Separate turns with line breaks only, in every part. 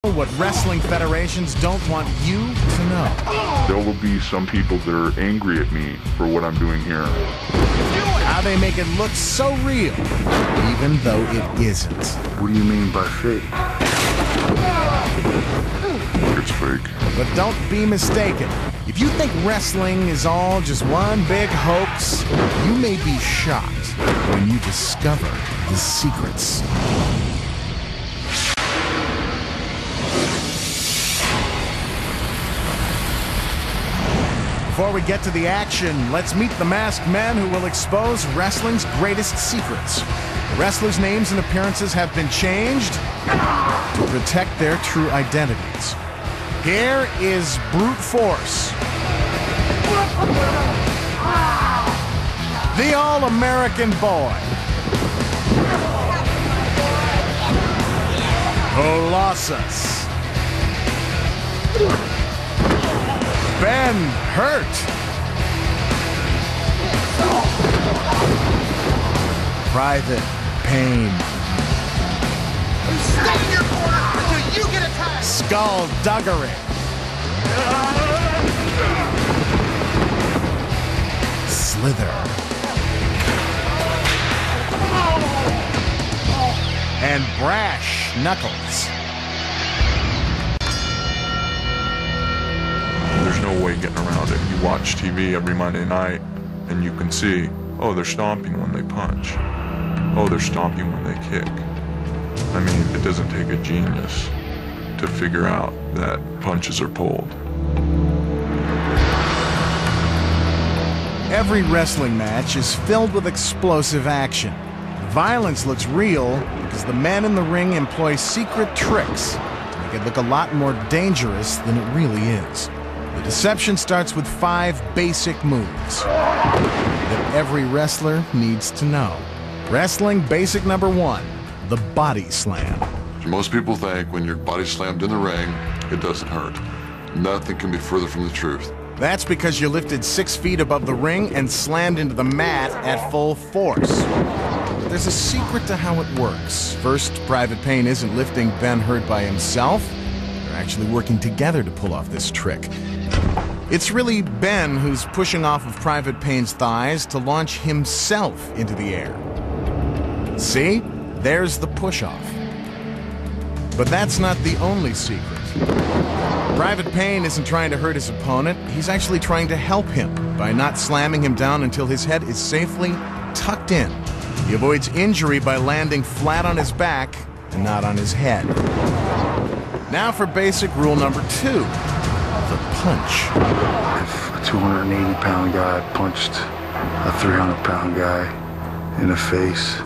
What wrestling federations don't want you to know.
There will be some people that are angry at me for what I'm doing here.
How they make it look so real, even though it isn't.
What do you mean by fake?
It's fake.
But don't be mistaken. If you think wrestling is all just one big hoax, you may be shocked when you discover the secrets. Before we get to the action, let's meet the masked men who will expose wrestling's greatest secrets. The wrestlers' names and appearances have been changed to protect their true identities. Here is Brute Force, the All-American Boy, Colossus, Ben Hurt, Private Pain,
Stay in your corner until you get attacked!
Skullduggery, Slither, and Brash Knuckles.
There's no way getting around it. You watch TV every Monday night and you can see, oh, they're stomping when they punch. Oh, they're stomping when they kick. I mean, it doesn't take a genius to figure out that punches are pulled.
Every wrestling match is filled with explosive action. The violence looks real because the men in the ring employ secret tricks to make it look a lot more dangerous than it really is. The deception starts with 5 basic moves that every wrestler needs to know. Wrestling basic number 1, the body slam.
Most people think when you're body slammed in the ring, it doesn't hurt. Nothing can be further from the truth.
That's because you're lifted 6 feet above the ring and slammed into the mat at full force. But there's a secret to how it works. First, Private Pain isn't lifting Ben Hurt by himself. They're actually working together to pull off this trick. It's really Ben who's pushing off of Private Pain's thighs to launch himself into the air. See? There's the push-off. But that's not the only secret. Private Pain isn't trying to hurt his opponent. He's actually trying to help him by not slamming him down until his head is safely tucked in. He avoids injury by landing flat on his back and not on his head. Now for basic rule number 2, the punch.
If a 280-pound guy punched a 300-pound guy in the face,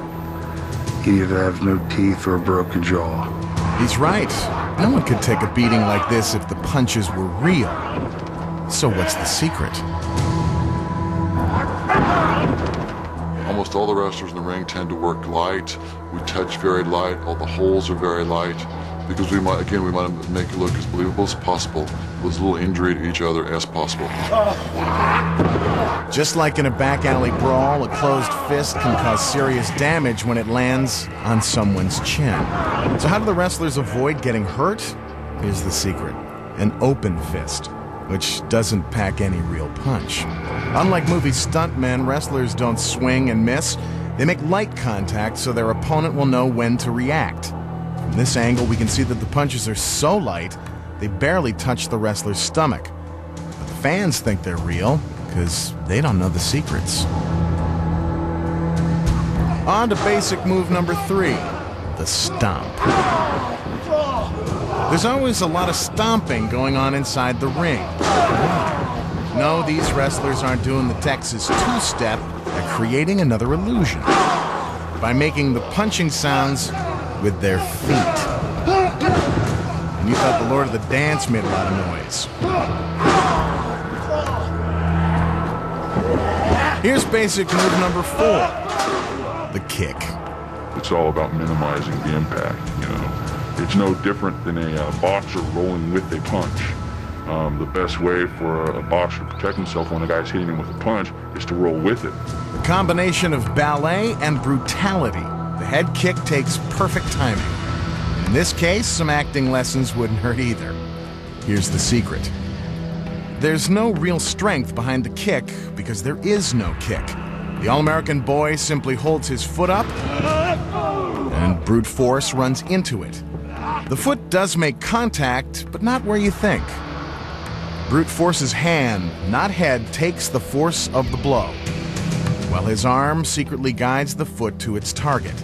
he'd either have no teeth or a broken jaw.
He's right. No one could take a beating like this if the punches were real. So what's the secret?
Almost all the wrestlers in the ring tend to work light. We touch very light. All the holes are very light. Because we want to make it look as believable as possible, with as little injury to each other as possible.
Just like in a back alley brawl, a closed fist can cause serious damage when it lands on someone's chin. So how do the wrestlers avoid getting hurt? Here's the secret. An open fist, which doesn't pack any real punch. Unlike movie stuntmen, wrestlers don't swing and miss. They make light contact so their opponent will know when to react. From this angle, we can see that the punches are so light, they barely touch the wrestler's stomach. But the fans think they're real, because they don't know the secrets. On to basic move number 3, the stomp. There's always a lot of stomping going on inside the ring. No, these wrestlers aren't doing the Texas two-step, they're creating another illusion by making the punching sounds with their feet. And you thought the Lord of the Dance made a lot of noise. Here's basic move number 4, the kick.
It's all about minimizing the impact, you know. It's no different than a boxer rolling with a punch. The best way for a boxer to protect himself when a guy's hitting him with a punch is to roll with it.
The combination of ballet and brutality. The head kick takes perfect timing. In this case, some acting lessons wouldn't hurt either. Here's the secret. There's no real strength behind the kick because there is no kick. The All-American boy simply holds his foot up and brute force runs into it. The foot does make contact, but not where you think. Brute force's hand, not head, takes the force of the blow, while his arm secretly guides the foot to its target.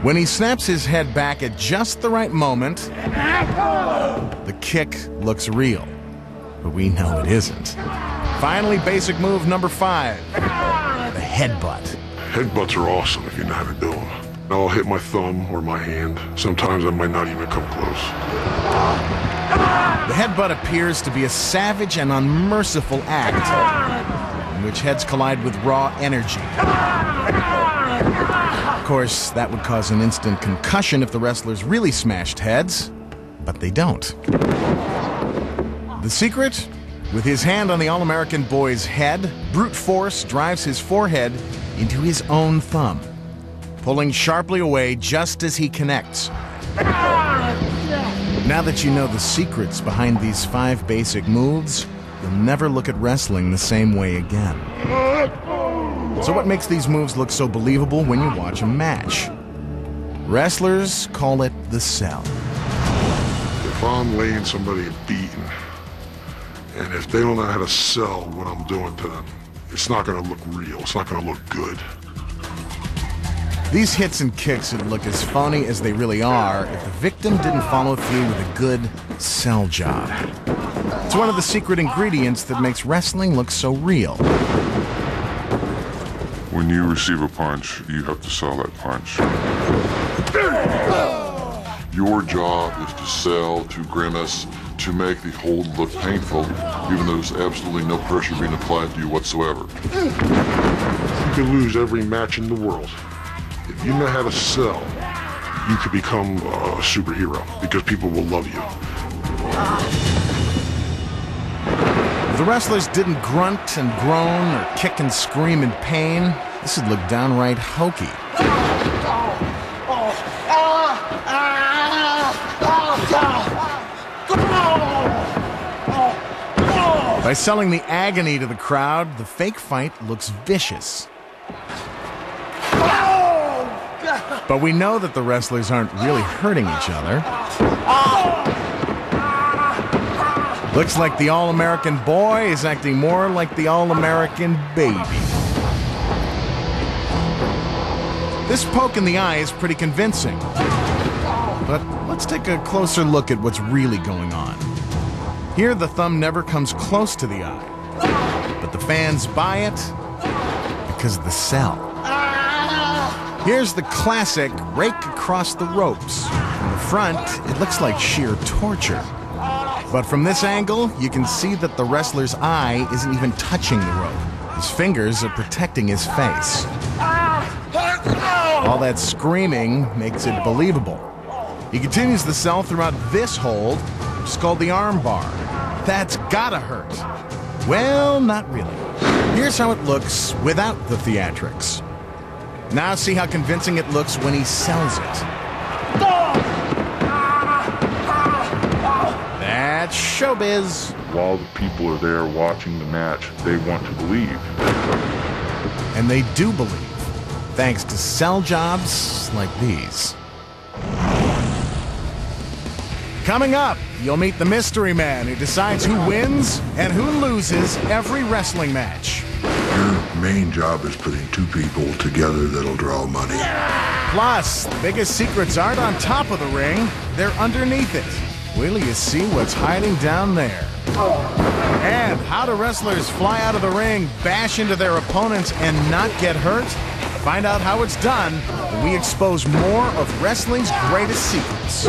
When he snaps his head back at just the right moment, the kick looks real, but we know it isn't. Finally, basic move number 5, the headbutt.
Headbutts are awesome if you know how to do them. I'll hit my thumb or my hand. Sometimes I might not even come close.
The headbutt appears to be a savage and unmerciful act in which heads collide with raw energy. Of course, that would cause an instant concussion if the wrestlers really smashed heads, but they don't. The secret? With his hand on the All-American boy's head, brute force drives his forehead into his own thumb, pulling sharply away just as he connects. Now that you know the secrets behind these 5 basic moves, you'll never look at wrestling the same way again. So what makes these moves look so believable when you watch a match? Wrestlers call it the sell.
If I'm laying somebody beaten, and if they don't know how to sell what I'm doing to them, it's not going to look real. It's not going to look good.
These hits and kicks would look as phony as they really are if the victim didn't follow through with a good sell job. It's one of the secret ingredients that makes wrestling look so real.
When you receive a punch, you have to sell that punch.
Your job is to sell, to grimace, to make the hold look painful, even though there's absolutely no pressure being applied to you whatsoever.
You could lose every match in the world. If you know how to sell, you could become a superhero because people will love you.
If the wrestlers didn't grunt and groan or kick and scream in pain, this would look downright hokey. By selling the agony to the crowd, the fake fight looks vicious. But we know that the wrestlers aren't really hurting each other. Looks like the All-American boy is acting more like the All-American baby. This poke in the eye is pretty convincing. But let's take a closer look at what's really going on. Here, the thumb never comes close to the eye, but the fans buy it because of the sell. Here's the classic rake across the ropes. From the front, it looks like sheer torture. But from this angle, you can see that the wrestler's eye isn't even touching the rope. His fingers are protecting his face. All that screaming makes it believable. He continues the sell throughout this hold, which is called the arm bar. That's gotta hurt. Well, not really. Here's how it looks without the theatrics. Now see how convincing it looks when he sells it. That's showbiz.
While the people are there watching the match, they want to believe.
And they do believe, thanks to sell jobs like these. Coming up, you'll meet the mystery man who decides who wins and who loses every wrestling match.
Your main job is putting 2 people together that'll draw money.
Plus, the biggest secrets aren't on top of the ring, they're underneath it. Wait till you see what's hiding down there. And how do wrestlers fly out of the ring, bash into their opponents, and not get hurt? Find out how it's done when we expose more of wrestling's greatest secrets.